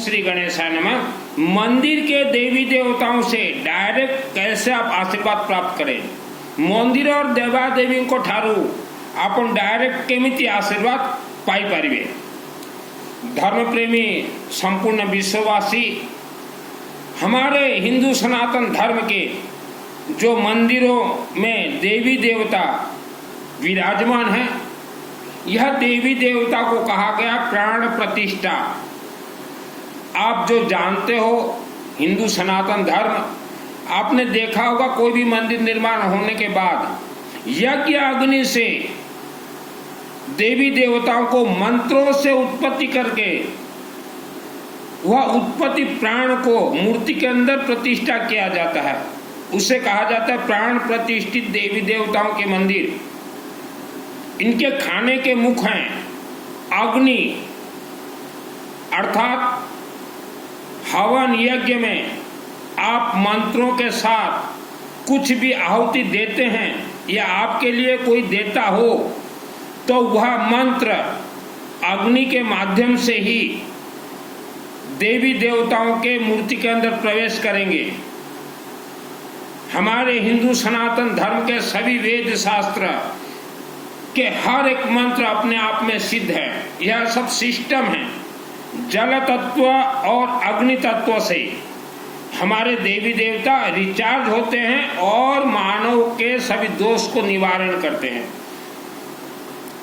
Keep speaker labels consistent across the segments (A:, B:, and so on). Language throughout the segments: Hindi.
A: श्री गणेशाय नमः। मंदिर के देवी देवताओं से डायरेक्ट कैसे आप आशीर्वाद प्राप्त करें, मंदिर और देवा देवी को ठारू आपन डायरेक्ट केमिति आशीर्वाद पाई पारिबे। धर्म प्रेमी संपूर्ण विश्ववासी हमारे हिंदू सनातन धर्म के जो मंदिरों में देवी देवता विराजमान है, यह देवी देवता को कहा गया प्राण प्रतिष्ठा। आप जो जानते हो हिंदू सनातन धर्म, आपने देखा होगा कोई भी मंदिर निर्माण होने के बाद यज्ञ अग्नि से देवी देवताओं को मंत्रों से उत्पत्ति करके वह उत्पत्ति प्राण को मूर्ति के अंदर प्रतिष्ठा किया जाता है। उसे कहा जाता है प्राण प्रतिष्ठित देवी देवताओं के मंदिर। इनके खाने के मुख हैं अग्नि, अर्थात हवन यज्ञ में आप मंत्रों के साथ कुछ भी आहुति देते हैं या आपके लिए कोई देता हो तो वह मंत्र अग्नि के माध्यम से ही देवी देवताओं के मूर्ति के अंदर प्रवेश करेंगे। हमारे हिंदू सनातन धर्म के सभी वेद शास्त्र के हर एक मंत्र अपने आप में सिद्ध है। यह सब सिस्टम है। जल तत्व और अग्नि तत्व से हमारे देवी देवता रिचार्ज होते हैं और मानव के सभी दोष को निवारण करते हैं।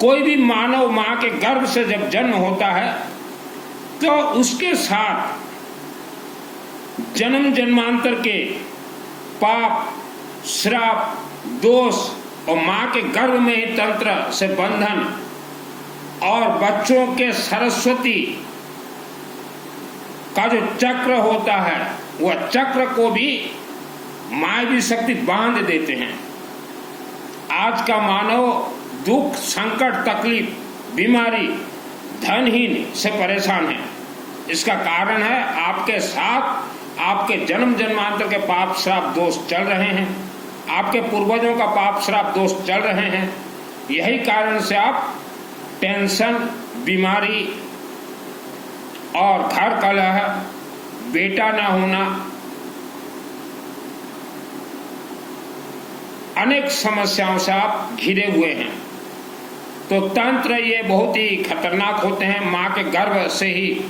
A: कोई भी मानव मां के गर्भ से जब जन्म होता है तो उसके साथ जन्म जन्मांतर के पाप, श्राप, दोष और मां के गर्भ में ही तंत्र से बंधन और बच्चों के सरस्वती का जो चक्र होता है वह चक्र को भी मायावी शक्ति बांध देते हैं। आज का मानव दुख, संकट, तकलीफ, बीमारी, धनहीन से परेशान है। इसका कारण है आपके साथ आपके जन्म जन्मांतर के पाप श्राप दोष चल रहे हैं, आपके पूर्वजों का पाप श्राप दोष चल रहे हैं। यही कारण से आप टेंशन, बीमारी और घर कलह, बेटा ना होना, अनेक समस्याओं से आप घिरे हुए हैं। तो तंत्र ये बहुत ही खतरनाक होते हैं। मां के गर्भ से ही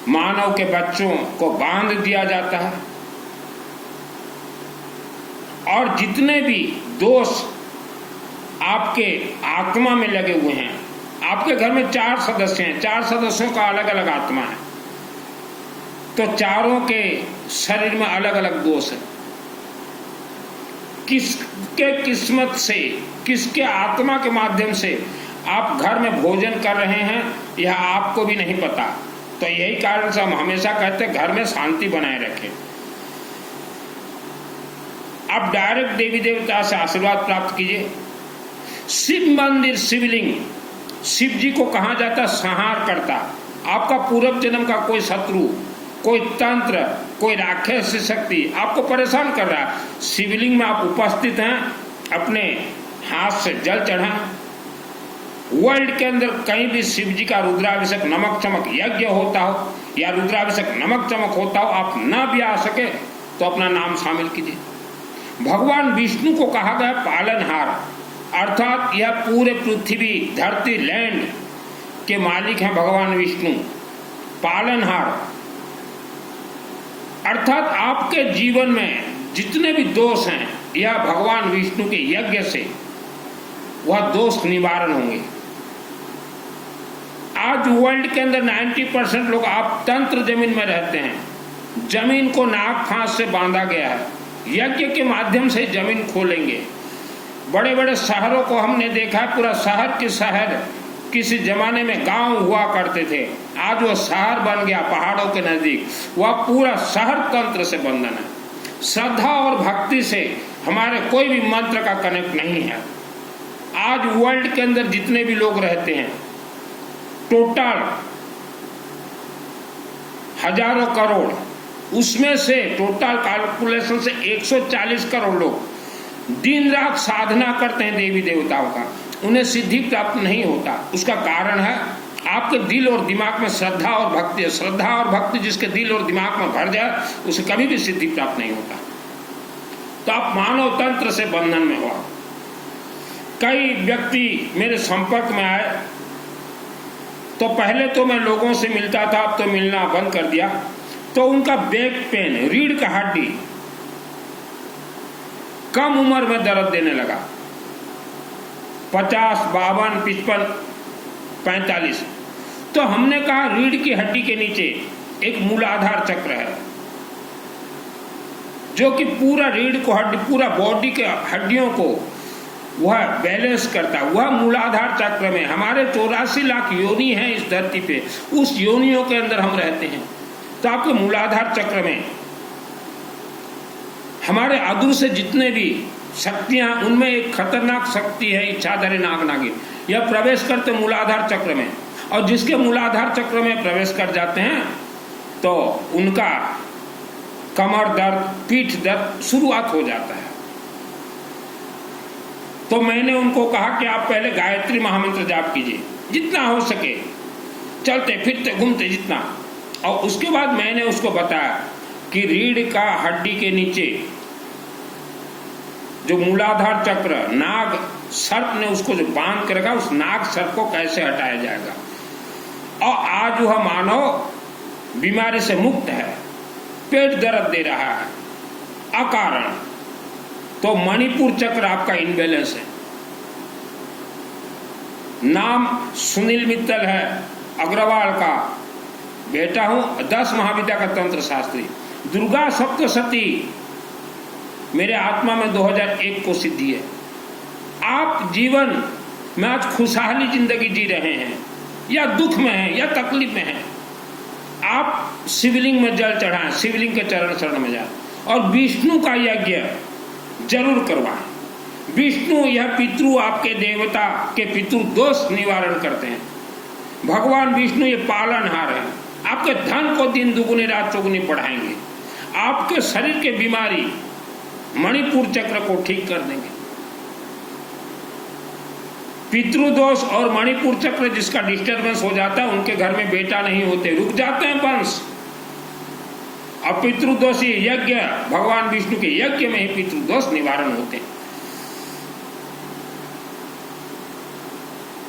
A: मानव के बच्चों को बांध दिया जाता है और जितने भी दोष आपके आत्मा में लगे हुए हैं, आपके घर में 4 सदस्य हैं, 4 सदस्यों का अलग अलग आत्मा है, तो चारों के शरीर में अलग अलग दोष है। किसके किस्मत से, किसके आत्मा के माध्यम से आप घर में भोजन कर रहे हैं यह आपको भी नहीं पता। तो यही कारण से हम हमेशा कहते हैं घर में शांति बनाए रखें। आप डायरेक्ट देवी देवता से आशीर्वाद प्राप्त कीजिए। शिव मंदिर, शिवलिंग, शिव जी को कहा जाता है संहार करता। आपका पूर्व जन्म का कोई शत्रु, कोई तंत्र, कोई राक्षस शक्ति आपको परेशान कर रहा है, शिवलिंग में आप उपस्थित हैं, अपने हाथ से जल चढ़ाएं। वर्ल्ड के अंदर कहीं भी शिव जी का रुद्राभिषेक, नमक चमक यज्ञ होता हो या रुद्राभिषेक नमक चमक होता हो, आप न भी आ सके तो अपना नाम शामिल कीजिए। भगवान विष्णु को कहा गया पालनहार, अर्थात यह पूरे पृथ्वी, धरती, लैंड के मालिक हैं भगवान विष्णु। पालनहार अर्थात आपके जीवन में जितने भी दोष हैं यह भगवान विष्णु के यज्ञ से वह दोष निवारण होंगे। आज वर्ल्ड के अंदर 90% लोग आप तंत्र जमीन में रहते हैं। जमीन को नाक फांस से बांधा गया है, यज्ञ के माध्यम से जमीन खोलेंगे। बड़े बड़े शहरों को हमने देखा है, पूरा शहर के शहर किसी जमाने में गांव हुआ करते थे, आज वो शहर बन गया पहाड़ों के नजदीक। वह पूरा शहर तंत्र से बंधन है। श्रद्धा और भक्ति से हमारे कोई भी मंत्र का कनेक्ट नहीं है। आज वर्ल्ड के अंदर जितने भी लोग रहते हैं, टोटल हजारों करोड़, उसमें से टोटल कैलकुलेशन से 140 करोड़ लोग दिन रात साधना करते हैं देवी देवताओं का, उन्हें सिद्धि प्राप्त नहीं होता। उसका कारण है आपके दिल और दिमाग में श्रद्धा और भक्ति है। श्रद्धा और भक्ति जिसके दिल और दिमाग में भर जाए उसे कभी भी सिद्धि प्राप्त नहीं होता। तो आप मानव तंत्र से बंधन में हो। कई व्यक्ति मेरे संपर्क में आए तो पहले तो मैं लोगों से मिलता था, अब तो मिलना बंद कर दिया। तो उनका बैक पेन, रीढ़ का हड्डी कम उम्र में दर्द देने लगा, 50, 52, 55, 45। तो हमने कहा रीढ़ की हड्डी के नीचे एक मूलाधार चक्र है जो कि पूरा रीढ़ को हड्डी, पूरा बॉडी के हड्डियों को वह बैलेंस करता है। वह मूलाधार चक्र में हमारे 84 लाख योनि हैं इस धरती पे, उस योनियों के अंदर हम रहते हैं। तो आपके मूलाधार चक्र में हमारे अदृश्य जितने भी शक्तियां, उनमें एक खतरनाक शक्ति है इच्छाधारी नाग नागिन। यह प्रवेश करते मूलाधार चक्र में, और जिसके मूलाधार चक्र में प्रवेश कर जाते हैं तो उनका कमर दर्द, पीठ दर्द शुरुआत हो जाता है। तो मैंने उनको कहा कि आप पहले गायत्री महामंत्र जाप कीजिए जितना हो सके, चलते फिरते घूमते जितना। और उसके बाद मैंने उसको बताया कि रीढ़ का हड्डी के नीचे जो मूलाधार चक्र, नाग सर्प ने उसको जो बांध के रखा, उस नाग सर्प को कैसे हटाया जाएगा। और आज वह मानव बीमारी से मुक्त है, पेट दर्द दे रहा है अकारण। तो मणिपुर चक्र आपका इनबैलेंस है। नाम सुनील मित्तल है, अग्रवाल का बेटा हूं, 10 महाविद्या का तंत्र शास्त्री। दुर्गा सप्तशती मेरे आत्मा में 2001 को सिद्धि है। आप जीवन में आज खुशहाली जिंदगी जी रहे हैं या दुख में हैं या तकलीफ में हैं, आप शिवलिंग में जल चढ़ाएं, शिवलिंग के चरण शरण में जाएं और विष्णु का यज्ञ जरूर करवाएं। विष्णु यह पितृ, आपके देवता के पितृ दोष निवारण करते हैं। भगवान विष्णु ये पालनहार है, आपके धन को दिन दुगुनी रात चौगुनी बढ़ाएंगे, आपके शरीर के बीमारी मणिपुर चक्र को ठीक कर देंगे। पितृदोष और मणिपुर चक्र जिसका डिस्टर्बेंस हो जाता है, उनके घर में बेटा नहीं होते, रुक जाते हैं वंश। और पितृदोषी यज्ञ, भगवान विष्णु के यज्ञ में ही पितृदोष निवारण होते हैं।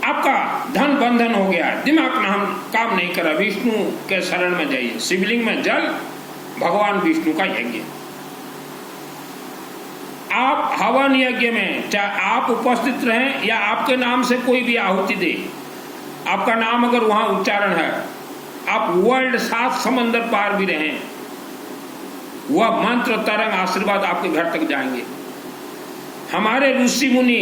A: आपका धन बंधन हो गया, दिमाग काम नहीं करा, विष्णु के शरण में जाइए, शिवलिंग में जल, भगवान विष्णु का यज्ञ। आप हवन यज्ञ में चाहे आप उपस्थित रहें या आपके नाम से कोई भी आहुति दे, आपका नाम अगर वहां उच्चारण है, आप वर्ल्ड 7 समंदर पार भी रहें, वह मंत्र तरंग आशीर्वाद आपके घर तक जाएंगे। हमारे ऋषि मुनि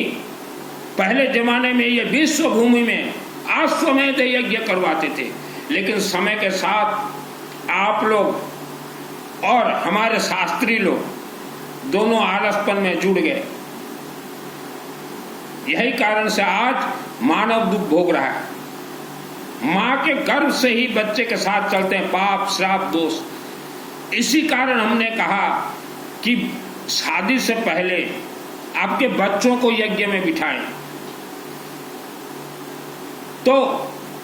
A: पहले जमाने में ये विश्व भूमि में अश्वमेध यज्ञ करवाते थे, लेकिन समय के साथ आप लोग और हमारे शास्त्री लोग दोनों आलसपन में जुड़ गए। यही कारण से आज मानव दुख भोग रहा है। मां के गर्भ से ही बच्चे के साथ चलते हैं पाप, श्राप, दोष। इसी कारण हमने कहा कि शादी से पहले आपके बच्चों को यज्ञ में बिठाएं, तो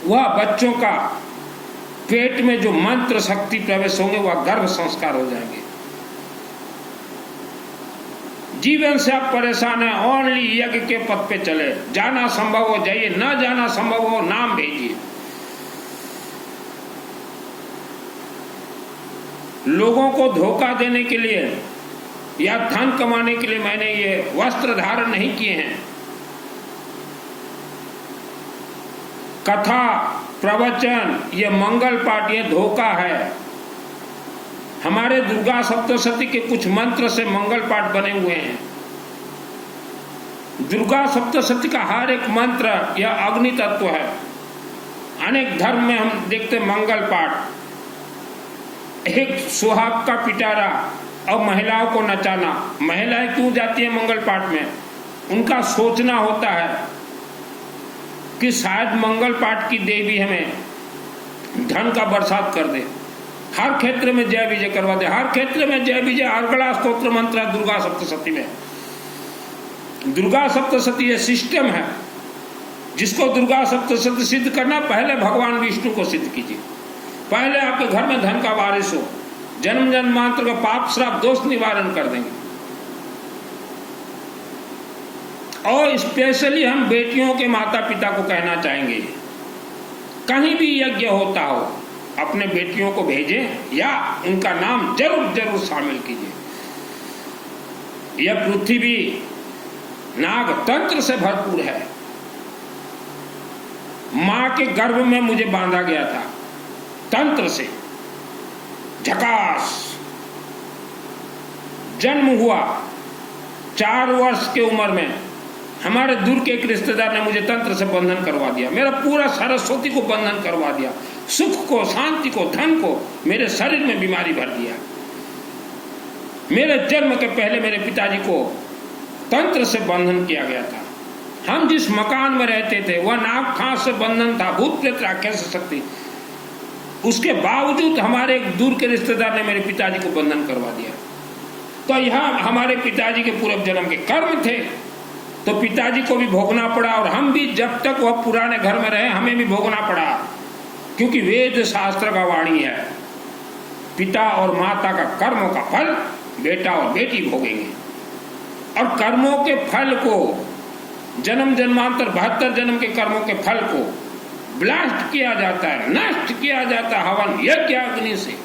A: वह बच्चों का पेट में जो मंत्र शक्ति प्रवेश होंगे वह गर्भ संस्कार हो जाएंगे। जीवन से आप परेशान हैं, ओनली यज्ञ के पथ पे चले, जाना संभव हो जाइए, ना जाना संभव हो नाम भेजिए। लोगों को धोखा देने के लिए या धन कमाने के लिए मैंने ये वस्त्र धारण नहीं किए हैं। कथा, प्रवचन, ये मंगल पाठ, ये धोखा है। हमारे दुर्गा सप्तशती के कुछ मंत्र से मंगल पाठ बने हुए हैं। दुर्गा सप्तशती का हर एक मंत्र यह अग्नि तत्व है। अनेक धर्म में हम देखते मंगल पाठ, एक सुहाग का पिटारा और महिलाओं को नचाना। महिलाएं क्यों जाती है मंगल पाठ में? उनका सोचना होता है कि शायद मंगल पाठ की देवी हमें धन का बरसात कर दे, हर क्षेत्र में जय विजय करवा दे, हर क्षेत्र में जय विजय। अर्गला स्तोत्र मंत्र है दुर्गा सप्तशती में। दुर्गा सप्तशती ये सिस्टम है जिसको दुर्गा सप्तशती सिद्ध करना, पहले भगवान विष्णु को सिद्ध कीजिए। पहले आपके घर में धन का वारिस हो, जन्म जन्मांतर का पाप श्राप दोष निवारण कर देंगे। और स्पेशली हम बेटियों के माता पिता को कहना चाहेंगे, कहीं भी यज्ञ होता हो अपने बेटियों को भेजें या उनका नाम जरूर जरूर शामिल कीजिए। यह पृथ्वी नाग तंत्र से भरपूर है। मां के गर्भ में मुझे बांधा गया था तंत्र से, झकास जन्म हुआ 4 वर्ष की उम्र में। हमारे दूर के एक रिश्तेदार ने मुझे तंत्र से बंधन करवा दिया, मेरा पूरा सरस्वती को बंधन करवा दिया, सुख को, शांति को, धन को, मेरे शरीर में बीमारी भर दिया। मेरे जन्म के पहले मेरे पिताजी को तंत्र से बंधन किया गया था। हम जिस मकान में रहते थे वह नाग फांस से बंधन था, भूत प्रेत राक्षस शक्ति। उसके बावजूद हमारे एक दूर के रिश्तेदार ने मेरे पिताजी को बंधन करवा दिया। तो यह हमारे पिताजी के पूर्व जन्म के कर्म थे, तो पिताजी को भी भोगना पड़ा और हम भी जब तक वह पुराने घर में रहे हमें भी भोगना पड़ा, क्योंकि वेद शास्त्र का वाणी है, पिता और माता का कर्मों का फल बेटा और बेटी भोगेंगे। और कर्मों के फल को, जन्म जन्मांतर 72 जन्म के कर्मों के फल को ब्लास्ट किया जाता है, नष्ट किया जाता है हवन यज्ञ अग्नि से।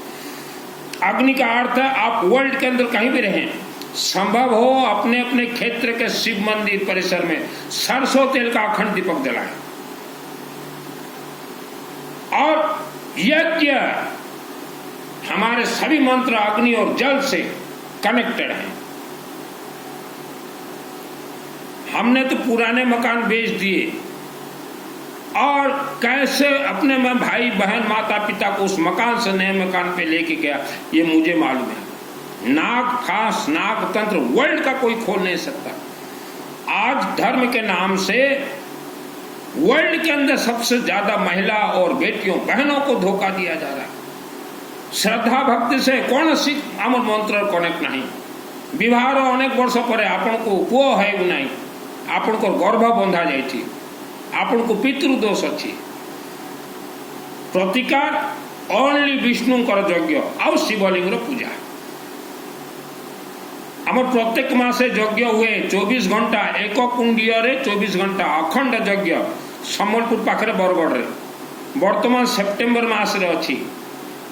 A: अग्नि का अर्थ है आप वर्ल्ड के अंदर कहीं भी रहें, संभव हो अपने अपने क्षेत्र के शिव मंदिर परिसर में सरसों तेल का अखंड दीपक जलाएं। और यज्ञ, हमारे सभी मंत्र अग्नि और जल से कनेक्टेड हैं। हमने तो पुराने मकान बेच दिए और कैसे अपने में भाई बहन माता पिता को उस मकान से नए मकान पे लेके गया ये मुझे मालूम है। नाग फांस, नाग तंत्र वर्ल्ड का कोई खोल नहीं सकता। आज धर्म के नाम से वर्ल्ड के अंदर सबसे ज्यादा महिला और बेटियों बहनों को धोखा दिया जा रहा है। श्रद्धा भक्ति से कौन सी अमर मंत्र कनेक्ट नहीं। विवाह अनेक वर्ष पर आपण को पुओ है नहीं, आपण को गर्भ बंधा जाइए, आपण को पितृदोष अच्छी। प्रतिकार ओनली विष्णुकर यज्ञ और शिवलिंग पूजा। आमर प्रत्येक मासे यज्ञ हुए 24 घंटा एक कुंडीय 24 घंटा अखंड यज्ञ सम्बलपुर पाखे बरगढ़ रे वर्तमान सेप्टेम्बर मास रे अच्छी।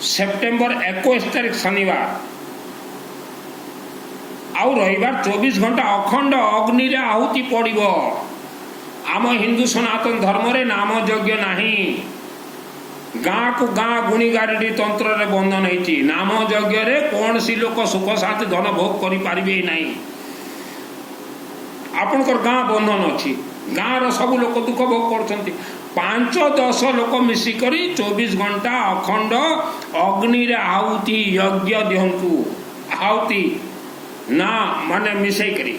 A: सेप्टेम्बर 21 तारीख शनिवार आउ रविवार 24 घंटा अखंड अग्नि रे आहुति पड़िबो। आम हिंदू सनातन धर्म रे नाम यज्ञ नहीं। गाँ को गाँ गुणी गारेडी तंत्र रे बंधन होती। नाम यज्ञ रे कौन सी लोक सुख शांति धन भोग करि पारिबे नहीं। आपनकर गाँ बंधन अच्छी, गाँ रो सब लोक दुख भोग करछंती। 5-10 लोक मिसिकरी 24 घंटा अखंड अग्नि रे आहुति यज्ञ दिहंतु। आहुति ना माने मिसई करी।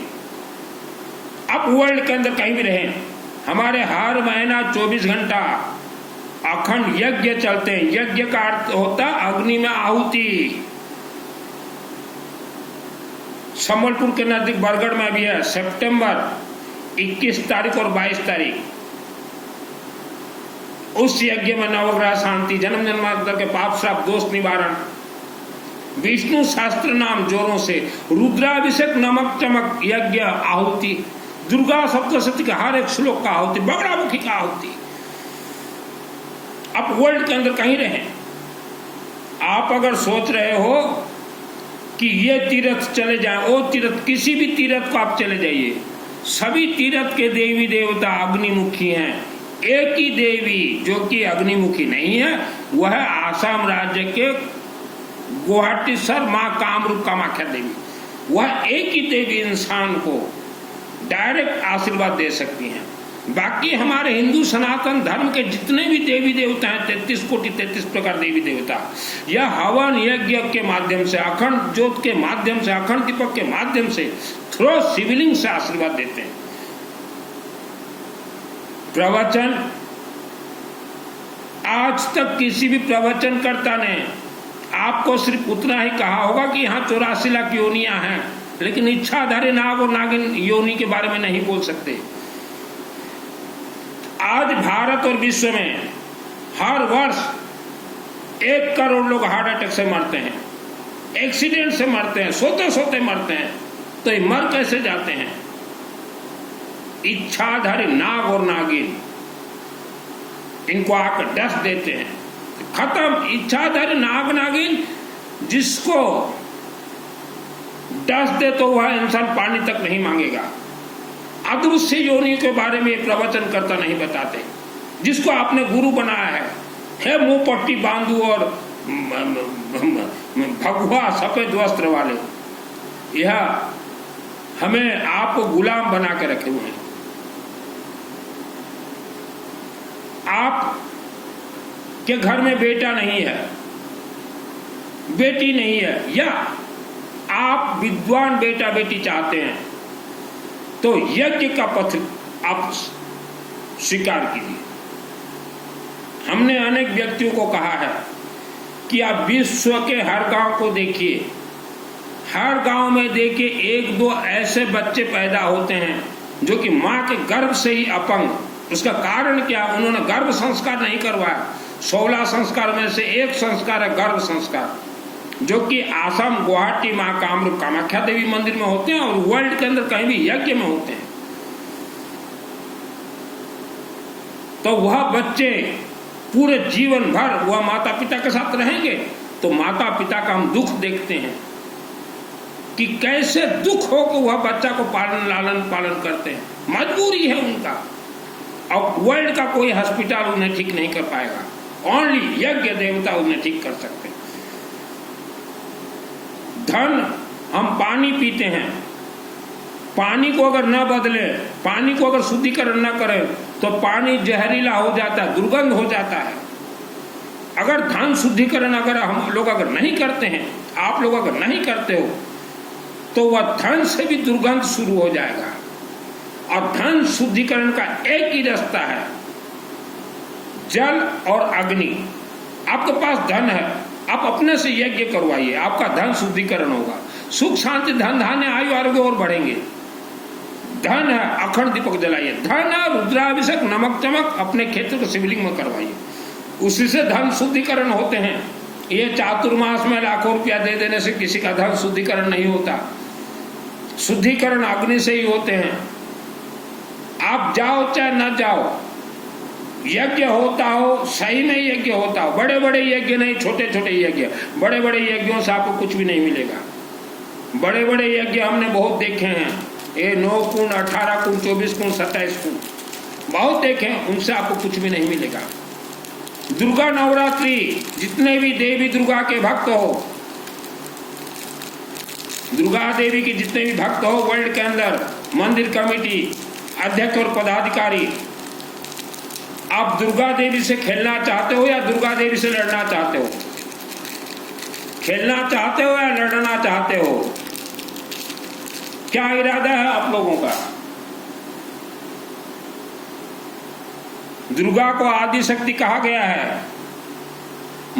A: आप वर्ल्ड के अंदर कहीं भी रहे, हमारे हर महीना 24 घंटा अखंड यज्ञ चलते हैं। यज्ञ का अर्थ होता अग्नि में आहुति। संबलपुर के नजदीक बरगढ़ में भी है। सितंबर 21 तारीख और 22 तारीख उस यज्ञ में नवग्रह शांति, जन्म जन्मांतर के पाप श्राप दोष निवारण, विष्णु शास्त्र नाम जोरों से, रुद्राभिषेक नमक चमक यज्ञ आहुति, दुर्गा सप्तशती का हर एक श्लोक का आहुति, बगड़ामुखी का आहुति। आप वर्ल्ड के अंदर कहीं रहें, आप अगर सोच रहे हो कि ये तीर्थ चले जाएं, वो तीर्थ, किसी भी तीर्थ को आप चले जाइए, सभी तीर्थ के देवी देवता अग्निमुखी हैं। एक ही देवी जो कि अग्निमुखी नहीं है वह है आसाम राज्य के गुवाहाटीसर माँ कामरूप कामाख्या देवी। वह एक ही देवी इंसान को डायरेक्ट आशीर्वाद दे सकती हैं। बाकी हमारे हिंदू सनातन धर्म के जितने भी देवी देवता हैं, 33 कोटि 33 प्रकार देवी देवता, यह हवन यज्ञ के माध्यम से, अखंड ज्योत के माध्यम से, अखंड दीपक के माध्यम से, थ्रो शिवलिंग से आशीर्वाद देते हैं। प्रवचन, आज तक किसी भी प्रवचनकर्ता ने आपको सिर्फ उतना ही कहा होगा कि यहाँ 84 लाख योनियां हैं, लेकिन इच्छाधारी नाग और नागिन योनि के बारे में नहीं बोल सकते। आज भारत और विश्व में हर वर्ष 1 करोड़ लोग हार्ट अटैक से मरते हैं, एक्सीडेंट से मरते हैं, सोते सोते मरते हैं। तो ये मर कैसे जाते हैं? इच्छाधारी नाग और नागिन इनको आकर डस देते हैं, खत्म। इच्छाधारी नाग नागिन जिसको डस दे तो वह इंसान पानी तक नहीं मांगेगा। अदृश्य योनि के बारे में प्रवचन करता नहीं बताते। जिसको आपने गुरु बनाया है मुंह पट्टी बांधू और भगवा सफेद वस्त्र वाले, यह हमें आपको गुलाम बना के रखे हुए हैं। आप के घर में बेटा नहीं है, बेटी नहीं है, या आप विद्वान बेटा बेटी चाहते हैं तो यज्ञ का पथ आप स्वीकार कीजिए। हमने अनेक व्यक्तियों को कहा है कि आप विश्व के हर गांव को देखिए, हर गांव में देखिए 1-2 ऐसे बच्चे पैदा होते हैं जो कि मां के गर्भ से ही अपंग। उसका कारण क्या? उन्होंने गर्भ संस्कार नहीं करवाया। 16 संस्कार में से एक संस्कार है गर्भ संस्कार, जो कि आसाम, गुवाहाटी, महाकामरूप, कामाख्या देवी मंदिर में होते हैं और वर्ल्ड के अंदर कहीं भी यज्ञ में होते हैं। तो वह बच्चे पूरे जीवन भर वह माता पिता के साथ रहेंगे। तो माता पिता का हम दुख देखते हैं कि कैसे दुख हो कि वह बच्चा को लालन पालन करते हैं, मजबूरी है उनका। और वर्ल्ड का कोई हॉस्पिटल उन्हें ठीक नहीं कर पाएगा, ओनली यज्ञ देवता उन्हें ठीक कर सकते हैं। धन, हम पानी पीते हैं, पानी को अगर न बदले, पानी को अगर शुद्धिकरण न करें तो पानी जहरीला हो जाता है, दुर्गंध हो जाता है। अगर धन शुद्धिकरण अगर हम लोग अगर नहीं करते हैं, आप लोग अगर नहीं करते हो, तो वह धन से भी दुर्गंध शुरू हो जाएगा। और धन शुद्धिकरण का एक ही रास्ता है, जल और अग्नि। आपके पास धन है, आप अपने से यज्ञ करवाइए, आपका धन शुद्धिकरण होगा। सुख शांति धन धान्य आयु आरोग्य और बढ़ेंगे। धन है, अखंड दीपक जलाइए। धन है, रुद्राभिषेक नमक चमक अपने क्षेत्र को शिवलिंग में करवाइए, उसी से धन शुद्धिकरण होते हैं। ये चातुर्मास में लाखों रुपया दे देने से किसी का धन शुद्धिकरण नहीं होता। शुद्धिकरण अग्नि से ही होते हैं। आप जाओ चाहे न जाओ, यज्ञ होता हो, सही में यज्ञ होता हो, बड़े बड़े यज्ञ नहीं, छोटे छोटे यज्ञ। बड़े बड़े यज्ञों से आपको कुछ भी नहीं मिलेगा। बड़े बड़े यज्ञ हमने बहुत देखे हैं, ये 9 कुंड, 18 कुंड, 24 कुंड, 27 कुंड बहुत देखे हैं, उनसे आपको कुछ भी नहीं मिलेगा। दुर्गा नवरात्रि, जितने भी देवी दुर्गा के भक्त हो, दुर्गा देवी के जितने भी भक्त हो वर्ल्ड के अंदर, मंदिर कमेटी अध्यक्ष और पदाधिकारी, आप दुर्गा देवी से खेलना चाहते हो या दुर्गा देवी से लड़ना चाहते हो? खेलना चाहते हो या लड़ना चाहते हो? क्या इरादा है आप लोगों का? दुर्गा को आदि शक्ति कहा गया है।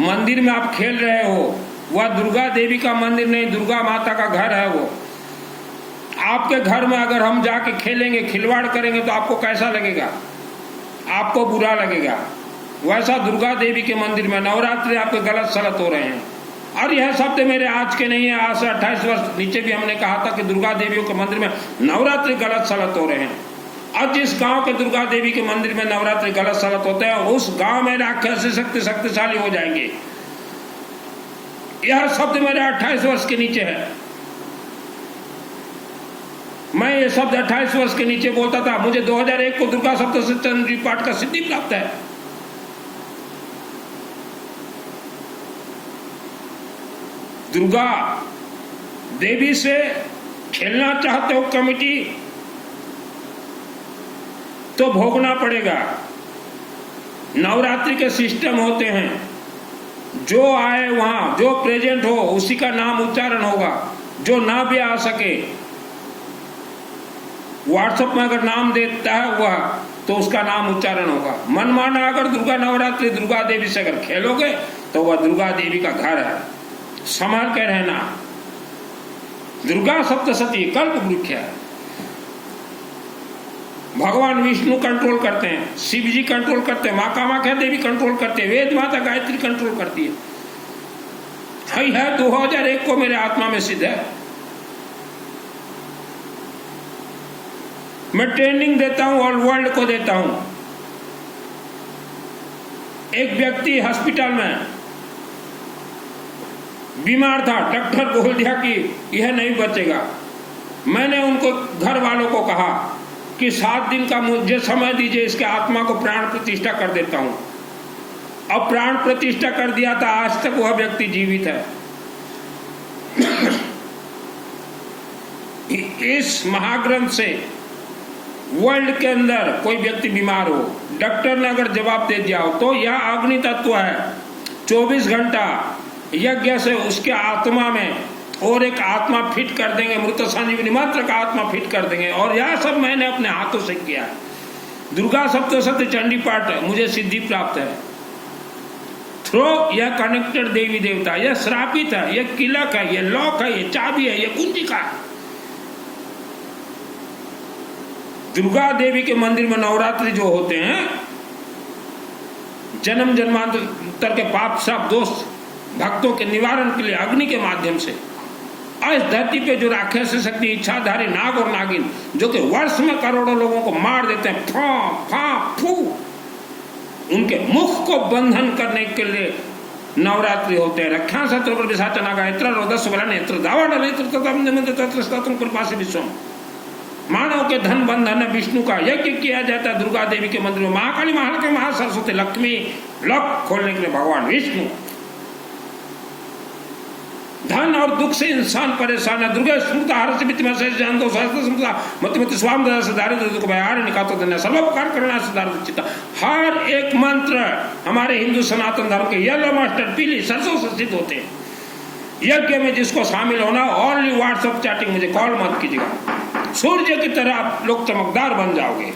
A: मंदिर में आप खेल रहे हो, वह दुर्गा देवी का मंदिर नहीं, दुर्गा माता का घर है वो। आपके घर में अगर हम जाके खेलेंगे, खिलवाड़ करेंगे तो आपको कैसा लगेगा? आपको बुरा लगेगा। वैसा दुर्गा देवी के मंदिर में नवरात्रि आपके गलत सलत हो रहे हैं। और यह शब्द मेरे आज के नहीं है, आज से 28 वर्ष नीचे भी हमने कहा था कि दुर्गा देवियों के मंदिर में नवरात्रि गलत सलत हो रहे हैं। और जिस गांव के दुर्गा देवी के मंदिर में नवरात्रि गलत सलत होते हैं, उस गांव में राक्षसी शक्ति शक्तिशाली हो जाएंगे। यह शब्द मेरे 28 वर्ष के नीचे है। मैं ये शब्द 28 वर्ष के नीचे बोलता था। मुझे 2001 को दुर्गा सप्तशती पाठ का सिद्धि प्राप्त है। दुर्गा देवी से खेलना चाहते हो कमेटी, तो भोगना पड़ेगा। नवरात्रि के सिस्टम होते हैं, जो आए वहां, जो प्रेजेंट हो उसी का नाम उच्चारण होगा। जो ना भी आ सके, व्हाट्सएप में अगर नाम देता है वह, तो उसका नाम उच्चारण होगा। मन माना अगर दुर्गा नवरात्रि दुर्गा देवी से अगर खेलोगे तो वह दुर्गा देवी का घर है, संभाल के रहना। दुर्गा सप्तशती कल्प वृक्ष है। भगवान विष्णु कंट्रोल करते हैं, शिव जी कंट्रोल करते हैं, माँ कामाख्या देवी कंट्रोल करते हैं, वेद माता गायत्री कंट्रोल करती है 2001 को मेरे आत्मा में सिद्ध है। मैं ट्रेनिंग देता हूं और वर्ल्ड को देता हूं। एक व्यक्ति हॉस्पिटल में बीमार था, डॉक्टर बोल दिया कि यह नहीं बचेगा। मैंने उनको घर वालों को कहा कि 7 दिन का मुझे समय दीजिए, इसके आत्मा को प्राण प्रतिष्ठा कर देता हूं। अब प्राण प्रतिष्ठा कर दिया था, आज तक वह व्यक्ति जीवित है। इस महाग्रंथ से वर्ल्ड के अंदर कोई व्यक्ति बीमार हो, डॉक्टर ने अगर जवाब दे दिया हो तो यह अग्नि तत्व है, 24 घंटा यज्ञ से उसके आत्मा में और एक आत्मा फिट कर देंगे, मृत संजीवनी मंत्र का आत्मा फिट कर देंगे। और यह सब मैंने अपने हाथों से किया है। दुर्गा सप्तशती चंडी पाठ मुझे सिद्धि प्राप्त है थ्रो यह कनेक्टेड देवी देवता, यह श्रापित है, यह किलक है, यह लॉक है, यह चाबी है, यह कुंजिका है। दुर्गा देवी के मंदिर में नवरात्रि जो होते हैं, जन्म जन्मांतर के पाप शाप दोष भक्तों के निवारण के लिए अग्नि के माध्यम से इस धरती पे जो राक्षस शक्ति इच्छाधारी नाग और नागिन जो कि वर्ष में करोड़ों लोगों को मार देते हैं, फू उनके मुख को बंधन करने के लिए नवरात्रि होते हैं। रक्षा शत्रु पर विशाच नागायत्र रोदस बला नेत्र दावा डले कृपा से विश्व मानव के धन बंधन विष्णु का यज्ञ किया जाता है। दुर्गा देवी के मंदिर में महाकाली, महालक्ष्मी, महासरस्वती, लक्ष्मी लॉक खोलने के लिए भगवान विष्णु। धन और दुख से इंसान परेशान है। दुर्गा स्मृता हर से मित्र से जान दो सहस्त्र स्मृता मत मत स्वाम दया से दारिद्र दुख भयार निकातो देना सर्वोपकार करना से दारिद्र चित्ता। हर एक मंत्र हमारे हिंदू सनातन धर्म के येलो मास्टर पीली सरसों से सिद्ध होते हैं। यज्ञ में जिसको शामिल होना, ओनली व्हाट्सएप चैटिंग, मुझे कॉल मत कीजिएगा। सूर्य की तरह आप लोग चमकदार बन जाओगे।